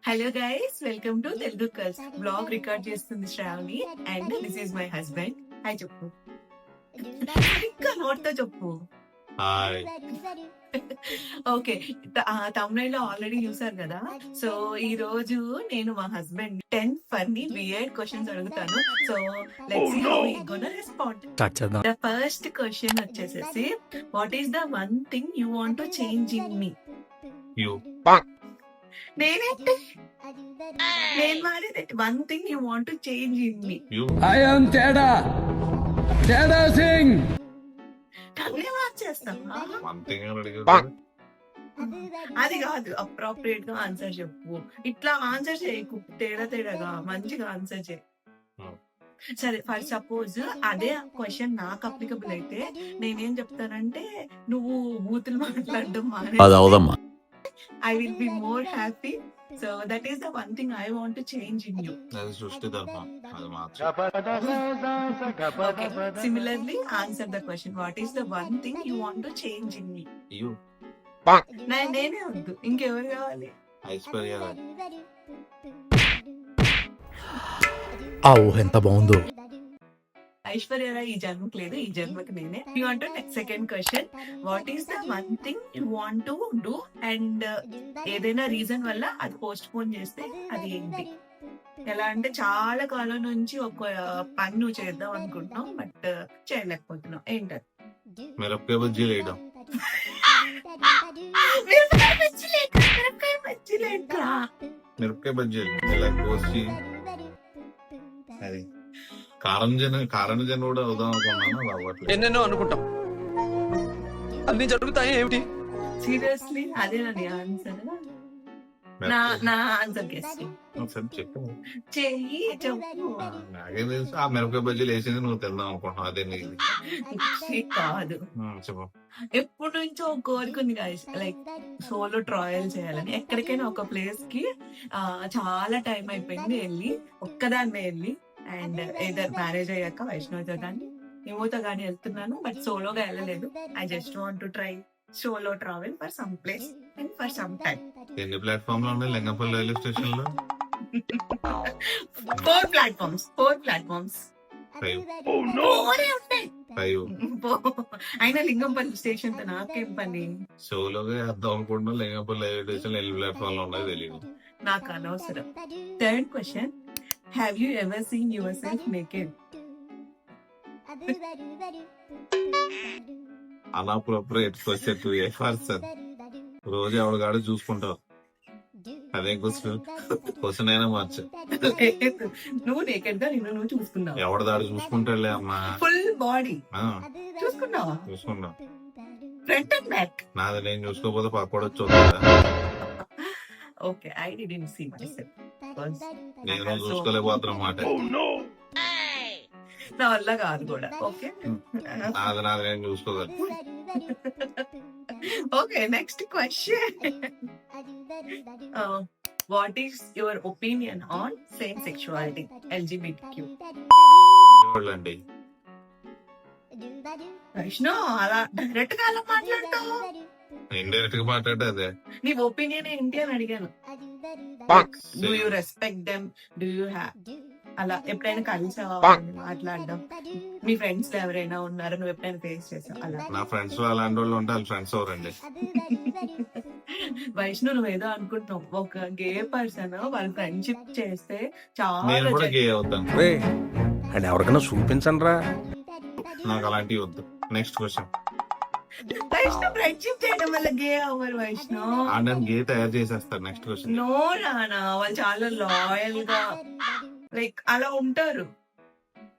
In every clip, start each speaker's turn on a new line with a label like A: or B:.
A: Hello guys, welcome to Telugu కల్స్. Vlog record చేస్తుంది Shravani and this is my husband. Hi చెప్పు, ఇంకా నోట్తో చెప్పు.
B: హాయ్.
A: ఓకే, తమిళలో ఆల్రెడీ చూసారు కదా. సో ఈ రోజు నేను మా హస్బెండ్ 10 ఫన్నీ వియర్డ్ క్వశ్చన్స్ అడుగుతాను. So let's see how he gonna respond. The first question వచ్చేసేసి, what is the one thing you want to change in me?
B: You.
A: నేనేంటి నేను మారేది one thing you want to change in me.
B: You.
C: I am Teda. Teda Singh.
A: అన్నీ మార్చేస్తావా?
B: One thing అని అడిగారు.
A: అది కాదు, appropriate గా ఆన్సర్ చెప్పు. ఇట్లా ఆన్సర్ చేయకు, తేడా తేడాగా మంచిగా ఆన్సర్ చేయి. సరే, ఫర్ సపోజ్ అదే క్వశ్చన్ నాకు అప్లికబుల్ అయితే నేనేం చెప్తానంటే, నువ్వు బూతులు మాట్లాడడం మానేస్తే I will be more happy. So that is the one thing I want to change in you.
B: అది సృష్టి ధర్మం, అది మార్చు.
A: Okay. Similarly, answer the question. What is the one thing you want to change in me?
B: You.
A: నేనే వద్దు, ఇంకెవరు కావాలి?
B: ఐశ్వర్య రాయ్.
D: ఆ ఊహ ఎంత బాగుందో.
A: ఐశ్వర్య రాయ్ ఈ జన్మకి లేదు, ఈ జన్మకి నేనే. You want second question, what is the one thing you want to do and ఏదైనా రీజన్ వల్ల అది పోస్ట్ పోన్ చేస్తే అది ఏంటి? ఎలా అంటే, చాలా కాలం నుంచి ఒక పని నువ్వు చేద్దాం అనుకుంటున్నావు బట్ చేయలేకపోతున్నావు, ఏంటది?
B: మిరపకాయ బజ్జీలు వేయడం. మిరపకాయ బజ్జీలు ఇలా కోసి అది కారణ జన కూడా అవుదాం అనుకున్నాను, అది అవ్వట్లేదు.
C: ఎన్నెన్నో అనుకుంటాం, అన్ని జరుగుతాయి ఏమిటి?
A: సీరియస్లీ అదే నీ ఆన్సర్? నా ఆన్సర్ గెస్
B: ఒకసారి చెప్పు.
A: చెయ్యి చెప్పు.
B: నాకేం తెలుసు, ఆ మిరపకాయ బజ్జీలు వేసింది నువ్వు తిందాం అనుకుంటున్నావు, అదే నీది
A: కాదు.
B: చెప్పు.
A: ఎప్పటి నుంచో ఒక కోరిక ఉంది గాయ్స్, లైక్ సోలో ట్రయల్ చేయాలని. ఎక్కడికైనా ఒక ప్లేస్ కి చాలా టైం అయిపోయింది వెళ్ళి, ఒక్కదాన్నే వెళ్ళి, అండ్ ఏదర్ మ్యారేజ్ అయ్యాక వైష్ణవితో కానీ ఏమోతో కానీ వెళ్తున్నాను, బట్ సోలోగా వెళ్ళలేదు. I just want to try solo travel for some place and for some time.
B: ఎన్ని ప్లాట్ఫామ్ లో ఉన్నాయి లింగంపల్లి రైల్వే స్టేషన్ లో?
A: 4 ప్లాట్ఫామ్స్. 4 ప్లాట్ఫామ్స్.
B: 5.
A: అయినా లింగంపల్లి స్టేషన్ తో నాకేం పని?
B: సోలోగా వేద్దాం అనుకుంటున్నా, లింగంపల్లి రైల్వే స్టేషన్ ఎన్ని ప్లాట్ఫామ్ లో ఉన్నది తెలియదు
A: నాకు, అనవసరం. Third question, have you ever seen yourself naked?
B: Inappropriate question to a person. రోజు ఎవరికాడు చూసుకుంటావు, అదేం క్వశ్చన్ అయినా మార్చు.
A: నువ్వు నేకెడ్ గా నువ్వు చూసుకున్నావు?
B: ఎవరిదాడు చూసుకుంటాడులే అమ్మా.
A: ఫుల్ బాడీ చూసుకున్నావా?
B: చూసుకున్నా,
A: ఫ్రంట్ అండ్ బ్యాక్.
B: నాది నేను చూసుకోకపోతే పక్కోడు వచ్చి చూద్దా?
A: Okay, I didn't see myself.
B: నేను చూసుకోలేకపోతున్నా మాట,
A: నా వల్ల కాదు కూడా. ఓకే,
B: నాది నేను చూసుకోగలను.
A: Okay, next question, what is your opinion on same sexuality, LGBTQ?
B: చూడండి
A: వైష్ణవ్, అలా డైరెక్ట్ గా అలా మాట్లాడతావు.
B: ఇండైరెక్ట్ గా మాట్లాడే అదే.
A: నీ ఒపీనియన్ ఏంటి అని అడిగాను. Do you respect them? Do you have అలా ఎప్పుడైనా కలిసావా మాట్లాడడం? మీ ఫ్రెండ్స్ లో ఎవరైనా ఉన్నారా, నువ్వు ఎప్పుడైనా ఫేస్ చేసావు అలా?
B: నా ఫ్రెండ్స్ అలాంటి వాళ్ళు ఉంటే వాళ్ళ ఫ్రెండ్స్ ఎవరండి?
A: వైష్ణవ్, నువ్వు ఏదో అనుకుంటున్నావు. ఒక గే పర్సన్ వాళ్ళు ఫ్రెండ్షిప్ చేస్తే
B: నేను కూడా
A: చాలా
B: గే అవుతాను.
C: అండ్ ఎవరికైనా చూపించండి రా.
B: నాకు అలాంటివి వద్దు. నెక్స్ట్ క్వశ్చన్,
A: వైష్ణవ్ ఫ్రెండ్షిప్ చేయడం వల్ల గే అవ్వరు వైష్ణవ్.
B: నన్ను గే తయారు చేసేస్తారు. Next question.
A: నో నానా, వాళ్ళు చాలా లాయల్ గా లైక్ అలా ఉంటారు,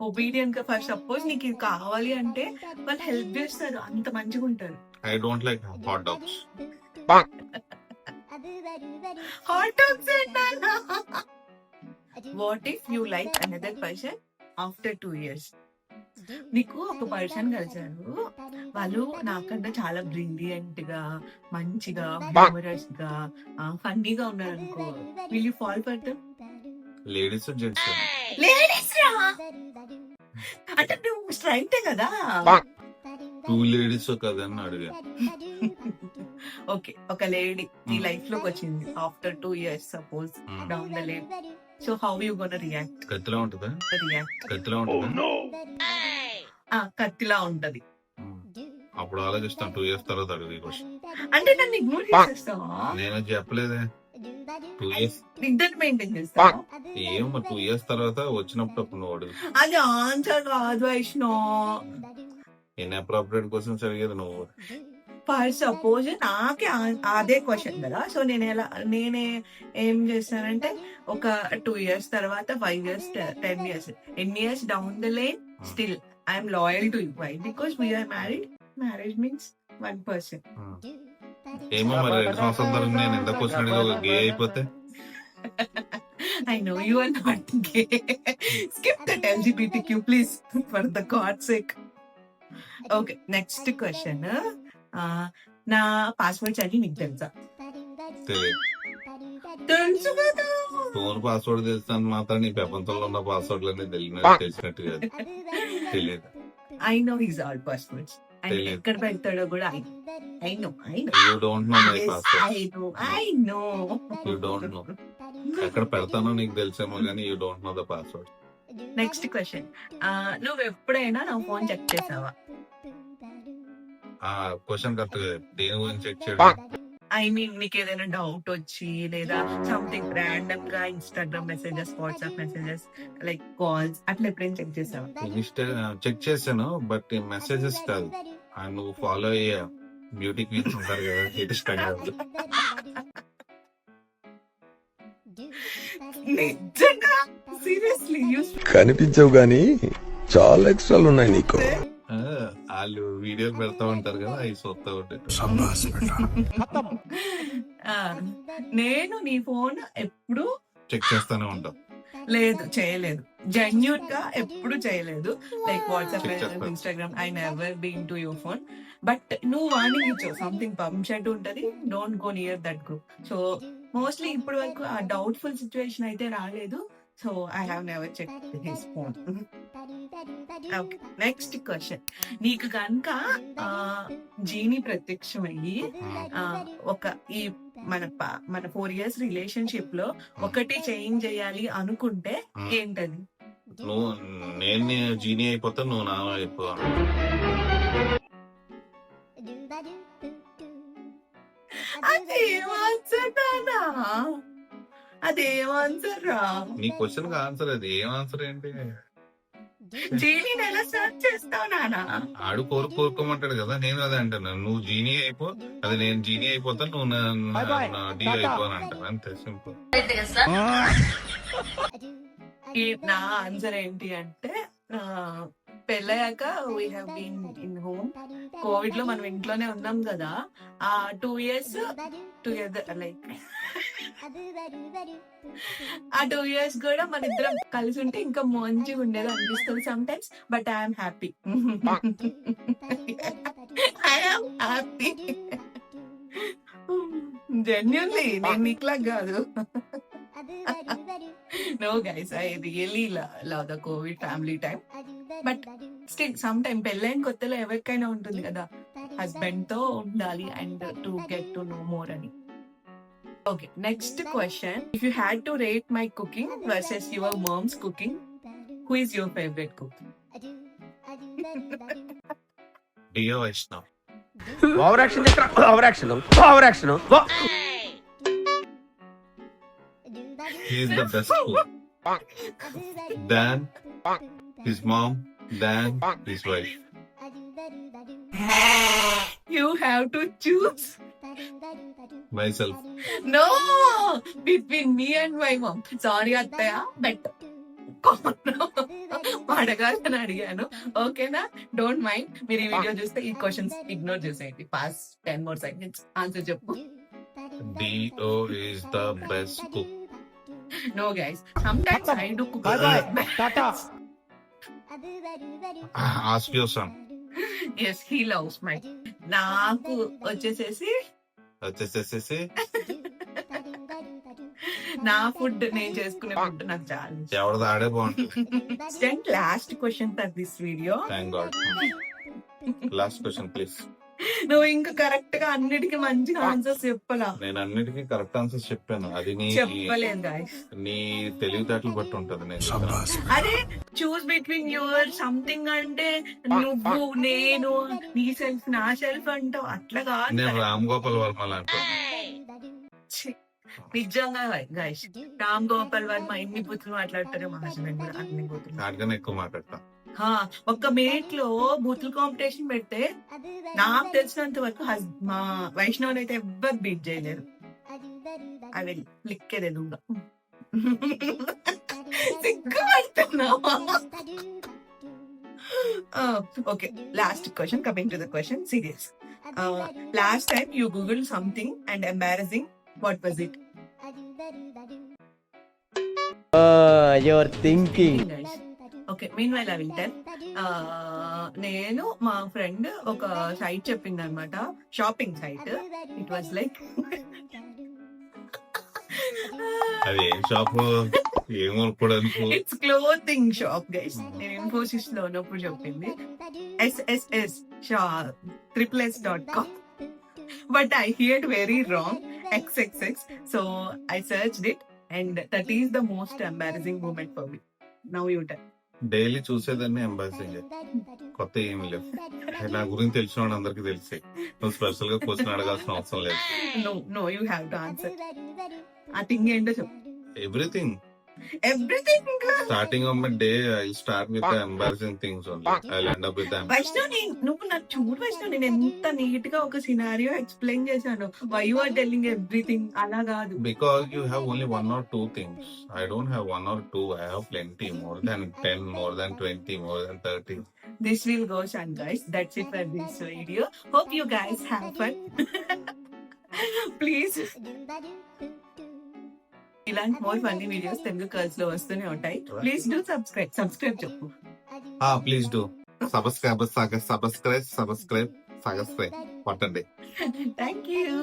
A: ఒబీడియంట్ గా. ఫర్ సపోజ్ నీకు ఇది కావాలి అంటే వాళ్ళు హెల్ప్ చేస్తారు, అంత మంచిగా ఉంటారు.
B: I don't like hot dogs.
A: Hot dogs ఏంటన్నా? What if you like another person after 2 years? నీకు ఒక పర్సన్ కలిసారు, వాళ్ళు నాకంటే చాలా బ్రిలియంట్ గా, మంచిగా, హ్యూమరస్ గా, ఫన్నీగా ఉన్నారు అనుకో, will you fall for them?
B: Ladies gents?
A: Ladies రా, అంటే నువ్వు స్ట్రైట్ కదా.
B: 2 లేడీస్ కదని అడిగా.
A: ఓకే, ఒక లేడీ నీ లైఫ్ లోకి వచ్చింది after 2 years suppose down the lane. So how you gonna react?
B: కత్తిలా ఉంటదా?
A: రియాక్ట్
B: కత్తిలా ఉంటదా?
A: కత్తిలా ఉంటది.
B: అప్పుడు ఆలోచిస్తాను 2 years తర్వాత అడిగి క్వశ్చన్.
A: అంటే నన్ను ఇగ్నోర్ చేసేస్తావా?
B: నేను చెప్పలేదే 2 years
A: ఇద్దరు మెయింటైన్ చేస్తావా?
B: ఏం 2 years తర్వాత వచ్చినప్పుడు అప్పుడు నువ్వు అడుగు.
A: అది ఆన్సర్ కాదు వైష్ణవ్.
B: ఇన్అప్రోప్రియేట్ క్వశ్చన్స్ అడిగేది నువ్వు.
A: ఫర్ సపోజ్ నాకే అదే క్వశ్చన్ కదా. సో నేనే ఏం చేస్తానంటే ఒక 2 years తర్వాత 5 years 10 years ఎన్ని years down the lane still I'm loyal to you. Why? Because we're married. Marriage means 1 person.
B: ఏమో మరి 2 సంవత్సరాల తర్వాత నేను ఎంత క్వశ్చన్ అడిగా గే అయిపోతే.
A: I know you are not gay. Skip that LGBTQ please for the God's sake. Okay, next question. నా password చదివి నీకు తెలుసా?
B: తెలియదు.
A: తెలుసు కదా.
B: ఫోన్ పాస్వర్డ్ తెలుస్తాను మాత్రం నీ ప్రపంచంలో ఉన్న పాస్వర్డ్లన్నీ తెలిసినట్టు కాదు. తెలియదు.
A: I know his all passwords. And
B: తెలియదు.
A: ఎక్కడ పెడతాడో కూడా I know.
B: You don't know my
A: Yes,
B: password.
A: I know.
B: You don't know. ఎక్కడ పెడతానో నీకు తెలుసేమో కానీ you don't know the password.
A: Next question. నువ్వు ఎప్పుడైనా నా ఫోన్ చెక్ చేసావా?
B: క్వశ్చన్ కరెక్ట్ దేని గురించి చెక్ చేయడం?
A: ఐ మీన్ నీకు ఏదైనా డౌట్ వచ్చి లేదా సంథింగ్ ర్యాండమ్ గా Instagram messages, WhatsApp messages, like calls అట్లా ఎప్పుడైనా చెక్ చేసావా?
B: చెక్ చేశాను బట్ మెసేజెస్ కాదు. నువ్వు ఫాలో అయ్యే బ్యూటీ క్వీన్స్ ఉంటారు కదా ఇన్స్టాగ్రామ్.
A: నిజంగా సీరియస్లీ
E: కనిపించవు గాని చాలా ఎక్స్ట్రాలు ఉన్నాయి నీకు.
B: వాళ్ళు వీడియోలు పెడతా ఉంటారు కదా అవి చూస్తా ఉంటాయి.
A: నేను నీ ఫోన్ ఎప్పుడు
B: చెక్ చేస్తానే ఉంటాం.
A: లేదు, చేయలేదు. జెన్యూన్ గా ఎప్పుడు చేయలేదు. లైక్ వాట్సాప్,
B: Check చేస్తాను.
A: Instagram, I never been to your phone. But నువ్వు వార్నింగ్ ఇచ్చావు, సంథింగ్ పర్మిషన్ ఉంటది, don't go near that group. So mostly ఇప్పటి వరకు ఆ డౌట్ఫుల్ సిచ్యువేషన్ అయితే రాలేదు. So I have never check his phone. Okay, next question. నీకు కనుక జీని ప్రత్యక్షమయ్యి ఒక ఈ మన 4 years రిలేషన్షిప్ లో ఒకటి చేంజ్ చేయాలి అనుకుంటే ఏంటది?
B: నువ్వు నేను జీనీ అయిపోతా, నువ్వు నా అయిపో.
A: అదేం ఆన్సర్ నానా? అదేం ఆన్సర్ రా?
B: నీ క్వశ్చన్ కి ఆన్సర్ అది. ఏం ఆన్సర్ ఏంటి?
A: జీనీని ఎలా సర్చ్ చేస్తావు నానా?
B: ఆడు కోరుకోమంటాడు కదా, నేను అదే అంటాను. నువ్వు జీనీ అయిపో, అది నేను జీనీ అయిపోతా, నువ్వు డీ అయిపో అని అంటాను. అంతే సింపుల్.
A: నా ఆన్సర్ ఏంటి అంటే పెళ్ళయ్యాక we have been in home. Covid లో మనం ఇంట్లోనే ఉన్నాం కదా. ఆ 2 years టుగెదర్, లైక్ ఆ 2 years కూడా మన ఇద్దరం కలిసి ఉంటే ఇంకా మంచిగా ఉండేది అనిపిస్తుంది some times. But I'm happy. I'm happy genuinely. నేను నీకులా కాదు. No guys, I really love the COVID family time. But still sometime పెళ్ళైన కొత్తలో ఎవరికైనా ఉంటుంది కదా హస్బెండ్ తో ఉండాలి and to get to know more అని. Okay, next question. If you had to rate my cooking versus your mum's cooking, who is your favourite cook?
B: డియో Vaishnav.
C: Over action over action over action.
B: He is the best cook. Than his mom, than his wife.
A: You have to choose.
B: Myself.
A: No, between me and my mom. Sorry అత్తయ్య, but అడగాలని అడిగాను. ఓకేనా? Don't mind. మీరు ఈ video చూస్తే ఈ questions ignore చేసేయండి. Pass 10 more seconds. Answer చెప్పు.
B: D.O. is the best cook.
A: No guys, sometimes I do cook.
D: Tata.
B: Ask your son.
A: Yes, he loves my. నాకు వచ్చేసేసి నా ఫుడ్, నేను చేసుకునే ఫుడ్ నాకు చాలా ఇష్టం.
B: ఎవరిది ఆడే బాగుంటుంది.
A: Last question for this video.
B: Thank God. Last question please.
A: నువ్వు ఇంకా కరెక్ట్ గా అన్నిటికీ మంచిగా ఆన్సర్స్ చెప్పలా.
B: నేను అన్నిటికీ కరెక్ట్ ఆన్సర్స్ చెప్పాను. అది
A: చెప్పలేదు గాయస్.
B: నీ తెలివితేటలు బట్టి ఉంటది. నేను
A: అరే చూస్ బిట్వీన్ యువర్ సంథింగ్ అంటే నువ్వు నేను నీ సెల్ఫ్ నా సెల్ఫ్ అంటావు. అట్లా కాదు.
B: నేను రామ్ గోపాల్ వర్మ లాంటి
A: ఛీ, నిజంగా గాయస్ రామ్ గోపాల్ వర్మ ఎన్ని బూతులు మాట్లాడతారో మా హస్బెండ్ కూడా అన్ని బూతులు.
B: వాటికన్నా ఎక్కువ మాట్లాడతా.
A: ఒక్క మినిట్ లో బూతులు కాంపిటీషన్ పెడితే నాకు తెలిసినంత వరకు మా వైష్ణవ్ అయితే ఎవ్వరు బీట్ చేయలేరు. అవి లిక్కేదే దూగా సిగ్గుపడుతున్నావా? Okay, last question. Coming to the question serious. Last time you google something and embarrassing, what was it?
F: You're thinking.
A: Okay, meanwhile I will tell. నేను మా ఫ్రెండ్ ఒక సైట్ చెప్పింది అనమాట, shopping site. It was like
B: అది ఏం shop, ఏం కొనుక్కోవడానికి?
A: It's clothing shop guys. నేను ఇన్ఫోసిస్ లో ఉన్నప్పుడు చెప్పింది SSS.com, but I heard very wrong, XXX. So I searched it and that is the most embarrassing moment for me. Now you tell.
B: డైలీ చూసేదాన్ని ఎంబారసింగ్, కొత్త ఏమి లేవు. నా గురించి తెలిసిన వాడు అందరికి తెలిసే. నువ్వు స్పెషల్ గా క్వశ్చన్ అడగాల్సిన అవసరం లేదు.
A: No, you have to answer. ఆ థింగ్ ఏంటో చెప్పు.
B: Everything. Starting of my day I start with the embarrassing things only. I will end up with them.
A: Vaishnav, నువ్వు నాకు చూడు వైష్ణవ్, నేను ఎంత నీట్ గా ఒక సినారియో ఎక్స్ప్లెయిన్ చేశాను. Why you are telling everything? అలా కాదు.
B: Because you have only one or two things. I don't have one or two. I have plenty. More than 10, more than 20, more than 30.
A: This will go on, guys. That's it for this video. Hope you guys have fun. Please. ఇలాంటి more funny videos Telugu curls లో వస్తూనే ఉంటాయి. Please do subscribe చెప్పు.
B: Please do. Subscribe. కొట్టండి.
A: Thank you.